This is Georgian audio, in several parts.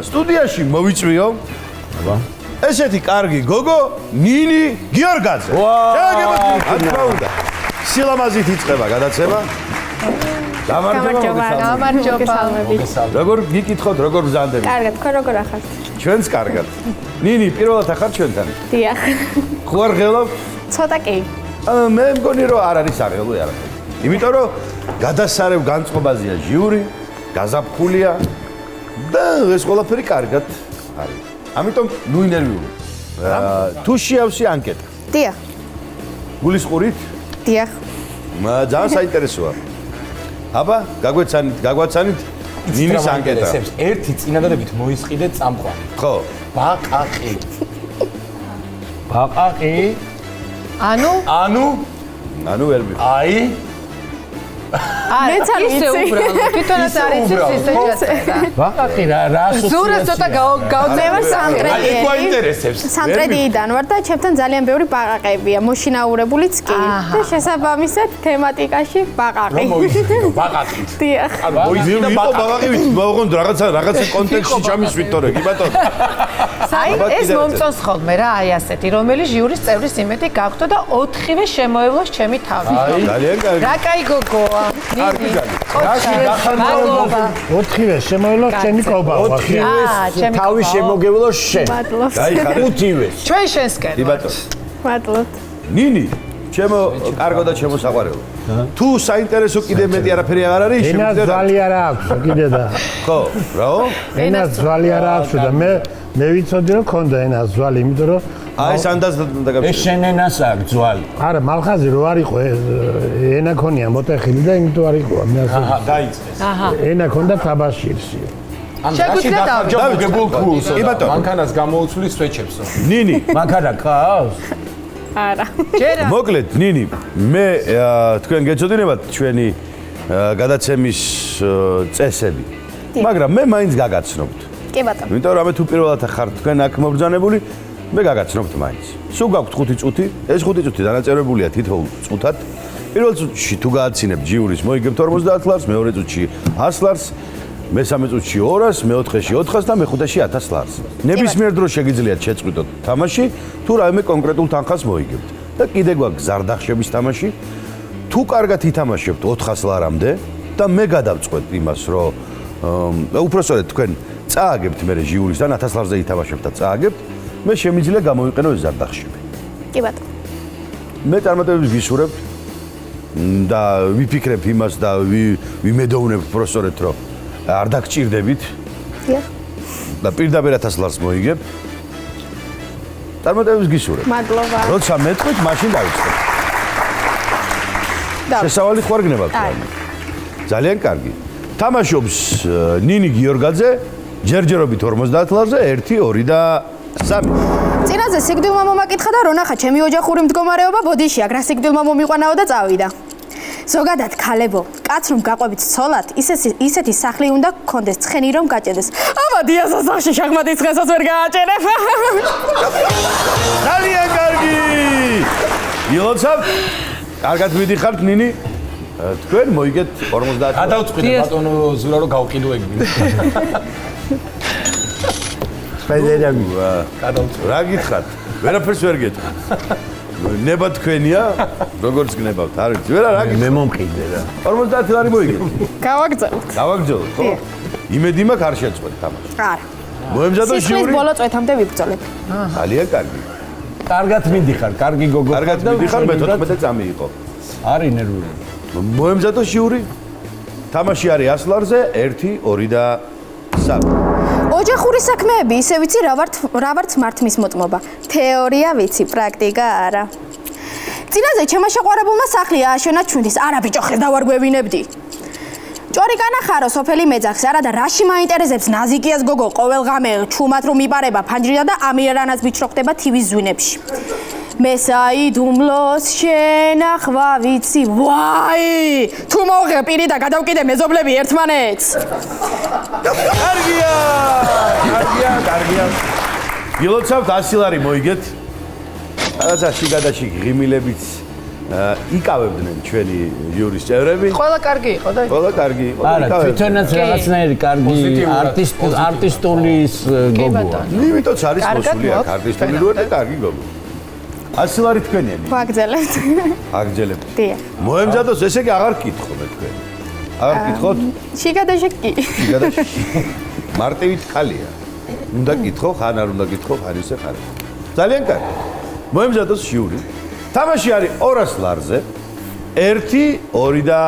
სტუდიაში მოვიწვიო. აბა. ესეთი კარგი გოგო ნინი გიორგაძე. შეგებოდი. სილამაზით იწყება გადაცემა. გამარჯობა. როგორ გიკითხოთ, როგორ ბრძანდებით? კარგად, ხო როგორ ახართ? ჩვენც კარგად. ნინი, პირველად ახარ ჩვენთან. დიახ. ხო არ ღელავ? ცოტა კი. მე მგონი რომ არ არის აღელვი არაფერი. იმიტომ რომ გადასარევ განწყობაზეა ჟიური, გაზაფხულია და ეს ყველაფერი კარგად არის. ამიტომ ნუ ინერვიული. თუ შეავსი ანკეტა. დიახ. გულისყურით? დიახ. ძალიან საინტერესოა. აბა, გაგვაცანით ნინის ანკეტა. ერთი წინადადებით მოისყიდეთ წამყვანი. ხო. ბაყაყი. ბაყაყი. ანუ ვერ მივ. აი მეც არ ვიცი. თვითონაც არ იცის ისე ჯაწერა. ბაყაყი რა ზურას ცოტა მე ვარ სამტრედიელი. გვაინტერესებს. სამტრედიიდან ვარ და ჩემთან ძალიან ბევრი ბაყაყებია, მოშინაურებულიც კი. და შესაბამისად თემატიკაში ბაყაყი. რომ მოისყიდო ბაყაყით. დიახ. მოისყიდო ბაყაყით, მოუღონ რაღაცა კონტექსტში ჩამისვით თორე, კი ბატონო. აი ეს მომწონს ხოლმე რა, აი ასეთი, რომელიც ჟიურის წევრის იმედი გაქვთ და 4-ვე შემოევლოს ჩემი თავი. ძალიან კარგი. რა კაი გოგოა. კარგი გალი. მადლობა. 4-ვე შემოელოს ჩემი კობა. 4-ვე თავი შემოგევლოს შენ. მადლობა. გაიხარე. 5-ვე. ჩვენ შენსკენ. კი ბატონო. მადლობთ. ნინი, ჩემო კარგო და ჩემო საყვარელო. თუ საინტერესო კიდე მეტი არაფერი აღარ არის, ენას ძვალი არა აქვს კიდე და. ხო, რაო? ენას ძვალი არა აქვს და მე ვიცოდი რომ ქონდა ენას ძვალი, იმიტომ რომ აი ეს ანდაზთან ეს დაგაბჭირე. შენ ენას აქვს ძვალი. არა, მალხაზი რო არ იყო ენა ქონია მოტეხილი და იმიტომ არ იყო. მე ასე დაიწყეს. ენა ქონდა თაბაშირში. ან რაში დახარჯებულ ქულსო. კი ბატონო. მანქანას გამოუცვლის სვეჩებსო. ნინი, მანქანა ყავს? არა. ჯერა. მოკლედ, ნინი, მე თქვენ გეწოდინებათ ჩვენი გადაცემის წესები. მაგრამ მე მაინც გაგაცნობთ. კი ბატონო. იმიტომ რომ თუ პირველად ხართ თქვენ აქ მობრძანებული, მე გაგაცნობთ მაინც. სულ გაქვთ 5 წუთი, ეს 5 წუთი დანაწევრებულია თითოეულ წუთად. პირველ წუთში თუ გააცინებთ ჟიურის, მოიგებთ 50 ლარს, მეორე წუთში 100 ლარს, მესამე წუთში 200-ს, მეოთხეში 400-ს და მეხუთეში 1000 ლარს. ნებისმიერ დროს შეგიძლიათ შეწყვიტოთ თამაში, თუ რაიმე კონკრეტულ თანხას მოიგებთ. და კიდე გვაქვს ზარდახშების თამაში. თუ კარგად ითამაშებთ 400 ლარამდე და მე გადავწყვეტ იმას, რომ უпростоრად თქვენ წააგებთ მე ჟიურისთან 1000 ლარზე ითამაშებთ და წააგებთ, მე შემიძლია გამოვიყენო ეს ზარდახშები. კი ბატონო. მე წარმატებებს ვისურვებ და ვიფიქრებ იმას და ვიმედოვნებ უпростоრად რომ არ დაგჭირდებით. დიახ. და პირდაპირ 1000 ლარს მოიგებ. წარმატებებს გისურვებ. მადლობა. როცა მეტყვით, მაშინ დავიწყებ. შესავალი ხوارგნება თქვენ. ძალიან კარგი. თამაშობს ნინი გიორგაძე, ჯერჯერობით 50 ლარზე 1, 2 და 3. წინაზე სიკვდილმა მომაკითხა და რონახა ჩემი ოჯახური მდგომარეობა ბოდიში აქ რა სიკვდილმა მომიყვანაო და წავიდა. ზოგადად ქალებო, კაც რომ გაყვებით ცოლად, ისეთი სახლი უნდა გქონდეს ცხენი რომ გაჭედეს. აბა დიასას სახში შახმატის დღესაც ვერ გააჭერებ. ძალიან კარგი. ილოცავ. კარგად ვიდიხართ ნინი. თქვენ მოიგეთ 50. გადავწყვიტე ბატონო ზურა რომ გავყიდოებინე. სპეციალები. რა გითხრათ? ვერაფერს ვერ გეტყვით. ნება თქვენია, როგორც გნებავთ, არ ვიცი. ვერა რა გითხრათ? მე მომყიდე რა. 50 ლარი მოიგეთ. გავაგზავნთ. გავაგზავნოთ, ხო? იმედი მაქვს არ შეწყვეტ თამაში. არა. მოემზადო სიტყვის ჟიური. ბოლო წვეთამდე ვიბრძოლებ. ძალიან კარგი. კარგად მიდიხარ, კარგი გოგო. კარგად მიდიხარ, მე 14 წამი იყო. არის ნერვული. მოემზადო ჟიური. თამაში არის 100 ლარზე 1, 2 და 3. ოჯახური საქმეები ისე ვიცი რა ვართ მართმის მოწმობა. თეორია ვიცი, პრაქტიკა არა. წინაზე ჩემო შეყვარებულმა სახლი ააშენა ჩვენთვის. არა ბიჭო, ხეს დავარ გვევინებდი. ჭორიკანა ხარო სოფელი მეძახს არა და რაში მაინტერესებს ნაზიკიას გოგო ყოველ ღამე ჩუმად რომ იპარება ფანჯრიდან და ამირანაც ბიჭროხდება TV-ს ზვინებში. მე საიდუმლოს შენახვა ვიცი. ვაი! თუ მოვღებ პირი და გადავკიდე მეზობლები ერთმანეთს. კარგია! კარგია. ილოცავთ 100 ლარი მოიგეთ. რაღაცა შიგადაში ღიმილებიც იკავებდნენ ჩვენი ჟიურის წევრები. ყველა კარგი იყო და ყველა კარგი იყო. არა, თვითონაც რაღაცნაირი კარგი არტისტულის გოგოა. იმიტოც არის მოსული აქ არტისტული როა და კარგი გოგო. 100 ლარი თქვენიანი. ვაგზელებთ. აგძელებთ. დიახ. მოემზადოს, ესე იგი აღარ გკითხო მე თქვენ. აღარ გკითხოთ? შიგადაშეკი. მარტივით ხალია. უნდა გკითხო, ხან არ უნდა გკითხო, ხან ისე ხარ. ძალიან კარგი. მოემზადოს ჟიური. თამაში არის 200 ლარზე. 1, 2 და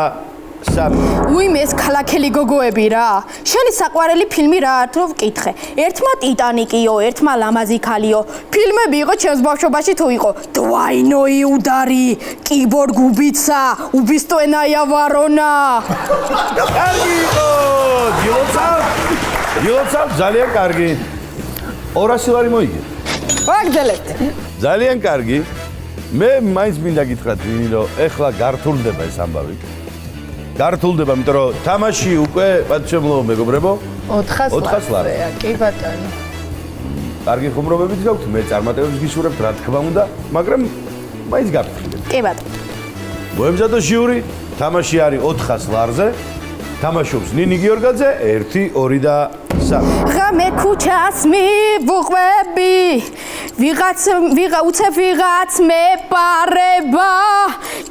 3. უიმე ეს ქალაქელი გოგოები რა. შენი საყვარელი ფილმი რა რო ვკითხე. ერთმა ტიტანიკიო, ერთმა ლამაზი ქალიო. ფილმები იყო ჩემს ბავშვობაში თუ იყო დვაინოი უდარი, კიბორგ უბიცა, უბისტოენაია ვარონა. კარგი იყო. დილოცავ ძალიან კარგი. 200 ლარი მოიგე. ვაგზელებთ. ძალიან კარგი. მე მაინც მინდა გითხრათ, რომ ეხლა გართულდება ეს ამბავი. გართულდება, იმიტომ რომ თამაში უკვე პატჩემლო მეგობრებო 400 ლარია, კი ბატონო. კარგი ხუმრობებით გაქვთ, მე წარმატებებს გისურვებთ, რა თქმა უნდა, მაგრამ მაინც გაფრთხილებ. კი ბატონო. მოემზადო ჟიური, თამაში არის 400 ლარზე. თამაშობს ნინი გიორგაძე 1, 2 და 3. ღამე ქუჩას მივუყვები უცებ ვიღაც მეპარება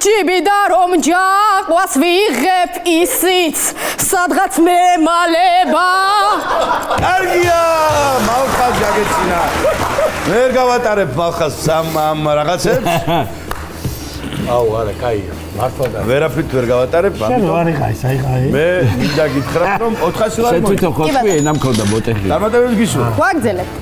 ჯიბიდა რომ ჯაყვას ვიღებ ისიც სადღაც მემალება კარგია მალხას გაგეცინა მე ვერ გავატარებ მალხას ამ რაღაცებს აუ არა კაია მართლა და ვერაფრით ვერ გავატარებ შენ ვარი ხაი საიხაი მე მინდა გითხრათ რომ 400 ლარი შენ თვითონ ხოთი ენა მქონდა ბოტეხი წარმატებებს გისურვებ ვაგზელებთ.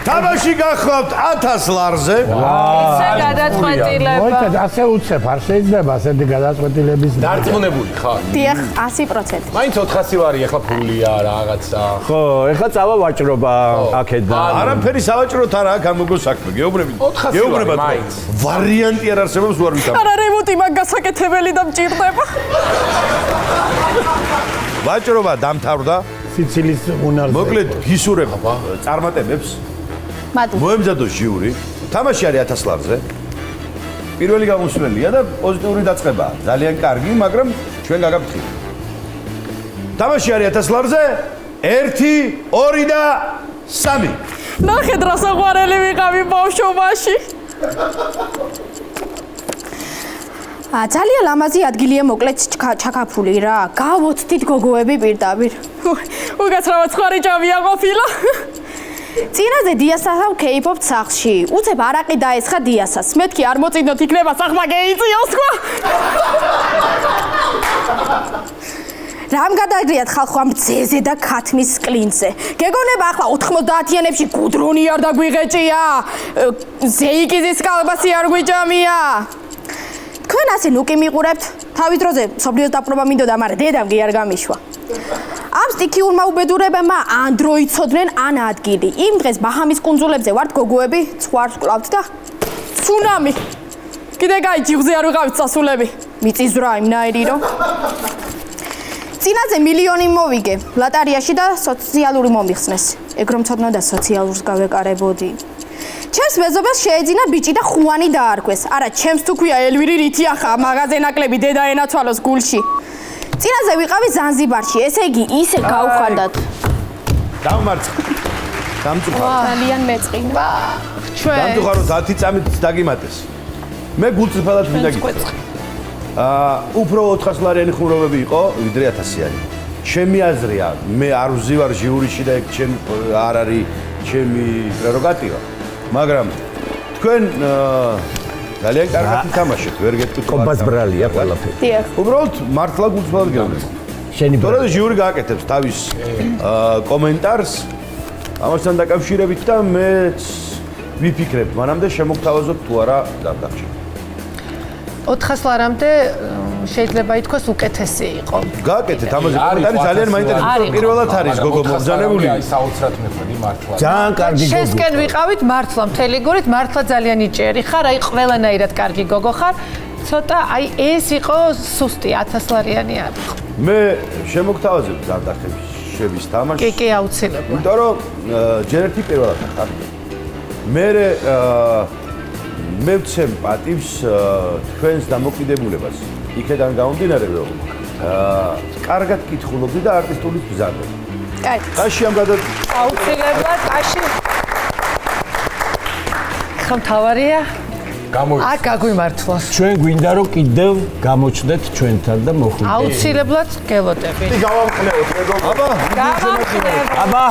თამაში გახლავთ 1000 ლარზე. ისე გადაწყვეტილება. მოიცა ასე უცებ არ შეიძლება ასეთი გადაწყვეტილების დარწმუნებული ხარ დიახ 100%. მაინც 400 ლარი ახლა ფულია რაღაცა ხო, ეხლა წავა ვაჭრობა აქედან. არაფერი სავაჭროთ არაა გამოგო საქმე. გეუბნებით. 400 გეუბნებათ. მაინც. ვარიანტი არ არსებობს ვარ ვითამ. არა რემონტი მაგ გასაკეთებელი და მჭირდება. ვაჭრობა დამთავრდა. სიცილის უნარზე. მოკლედ გისურვებ წარმატებებს. მადლობა. მოემზადო ჟიური. თამაში არის 1000 ლარზე. პირველი გამოსვლელია და პოზიტიური დაწყებაა. ძალიან კარგი, მაგრამ ჩვენ გაგაფრთხილეთ. თამაში არის 1000 ლარზე. 1, 2 და 3. ნახეთ რა საყვარელი ვიყავი ბავშვობაში. ძალიან ლამაზი ადგილია მოკლედ ჩაკაფული რა. გავოცდით გოგოები პირდაპირ. უკაცრავად ხარი ჭამია ყოფილა. წინაზე დიასასავ კეიფობთ სახლში. უცებ არაყი დაესხა დიასას. მეთქი არ მოწინოთ იქნება სახმა გეიწიოს ხო? რამ გადაგრიათ ხალხო ამ ძეზე და ქათმის კლინზე. გეგონება ახლა 90-იანებში გუდრონი არ დაგვიღეჭია. ზეიკიზის კალბასი არ გვიჭამია. თქვენ ასე ნუკი მიყურებთ. თავის დროზე სოფლიოს დაპყრობა მინდოდა, მაგრამ დედამ კი არ გამიშვა. ამ სტიქიურმა უბედურებებმა ანდროიდ ცოდნენ ან ადგილი. იმ დღეს ბაჰამის კუნძულებზე ვართ გოგოები, ცხვარს ვკლავთ და ცუნამი. კიდე გაი ჯიხზე არ ვიყავით წასულები. მიწიზვრა იმნაირი რომ წინაზე მილიონი მოვიგე ლატარიაში და სოციალური მომიხსნეს. ეგ რომ ცოდნოდა სოციალურს გავეკარებოდი. ჩემს მეზობელს შეეძინა ბიჭი და ხუანი დაარქვეს. არა, ჩემს თუ ქვია ელვირი რითი ახა მაღაზე ნაკლები დედა ენაცვალოს გულში. წინაზე ვიყავი ზანზიბარში, ესე იგი ისე გავხარდათ. დავმარცხ. დამწუხარ. ძალიან მეწყინა. ჩვენ დამწუხაროთ 10 წამით დაგიმატეს. მე გულწრფელად მინდა გითხრათ. უფრო 400 ლარიანი ხუმრობები იყო, ვიდრე 1000-იანი. ჩემი აზრია, მე არ ვზივარ ჟიურიში და ეგ ჩემ არ არის ჩემი პრეროგატივა. მაგრამ თქვენ ძალიან კარგად ითამაშეთ, ვერ გეტყვით. ყობას ბრალია ყველაფერი. დიახ. უბრალოდ მართლა გულწრფელად გეუბნები. შენი თორე ჟიური გააკეთებს თავის კომენტარს ამასთან დაკავშირებით და მეც ვიფიქრებ, მანამდე შემოგთავაზოთ თუ არა დარდახში. 400 ლარამდე შეიძლება ითქვას უკეთესი იყო. გააკეთეთ ამაზე კომენტარი ძალიან მაინტერესებს. პირველად არის გოგო მომბრძანებული. აი საოცრად მეფადი მართლა ძალიან კარგი გოგო. შენსკენ ვიყავით მართლა მთელი გურით, მართლა ძალიან იჭერი ხარ, აი ყველანაირად კარგი გოგო ხარ. ცოტა აი ეს იყო სუსტი 1000 ლარიანი არ იყო. მე შემოგთავაზებ დარდახების თამაში. კი, აუცილებლად. იმიტომ რომ ჯერ ერთი პირველად ხარ. მე მე ვცემ პატივს თქვენს დამოკიდებულებას. იქედან გამომდინარე, რომ კარგად კითხულობდი და არტისტული ბრძანდი. კაი. კაში ამ გადა აუცილებლად კაში. ხომ თავარია? აქ გაგვიმართლოს. ჩვენ გვინდა რომ კიდევ გამოჩნდეთ ჩვენთან და მოხვიდეთ. აუცილებლად გელოდები. გავამხნევოთ მეგობრებო. აბა,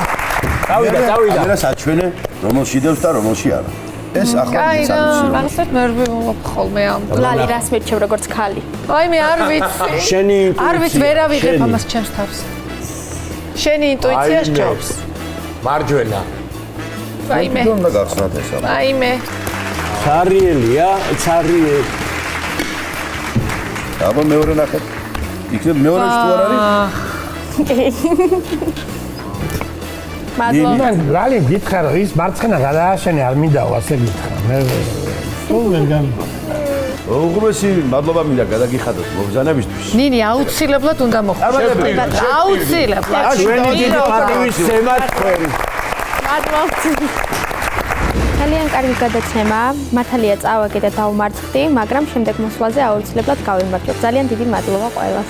წავიდა. ამერა საჩვენე, რომელში დევს და რომელში არა. ეს ახლა კაი რა, მიცამს. მაგასაც მე ხოლმე ამ. ლალი რას მირჩევ როგორც ხალი. აი მე არ ვიცი. შენი ინტუიცია. არ ვიცი, ვერ ავიღებ ამას ჩემს თავს. შენი ინტუიცია სჯობს. მარჯვენა. აი მე. უნდა გახსნათ ეს არა. აი მე. ცარიელია, ცარიელი. აბა მეორე ნახეთ. იქნებ მეორეში თუ არ არის? მადლობა. ლალი გითხრა რომ ის მარცხენა გადააშენე არ მინდაო ასე გითხრა. მე სულ ვერ გამიგო. უღრმესი მადლობა მინდა გადაგიხადოთ მობრძანებისთვის. ნინი აუცილებლად უნდა მოხვდეთ. აუცილებლად. ჩვენი დიდი პატივისცემა თქვენ. მადლობა. ძალიან კარგი გადაცემა. მართალია წავაგე და დავმარცხდი, მაგრამ შემდეგ მოსვლაზე აუცილებლად გავიმარჯვებ. ძალიან დიდი მადლობა ყველას.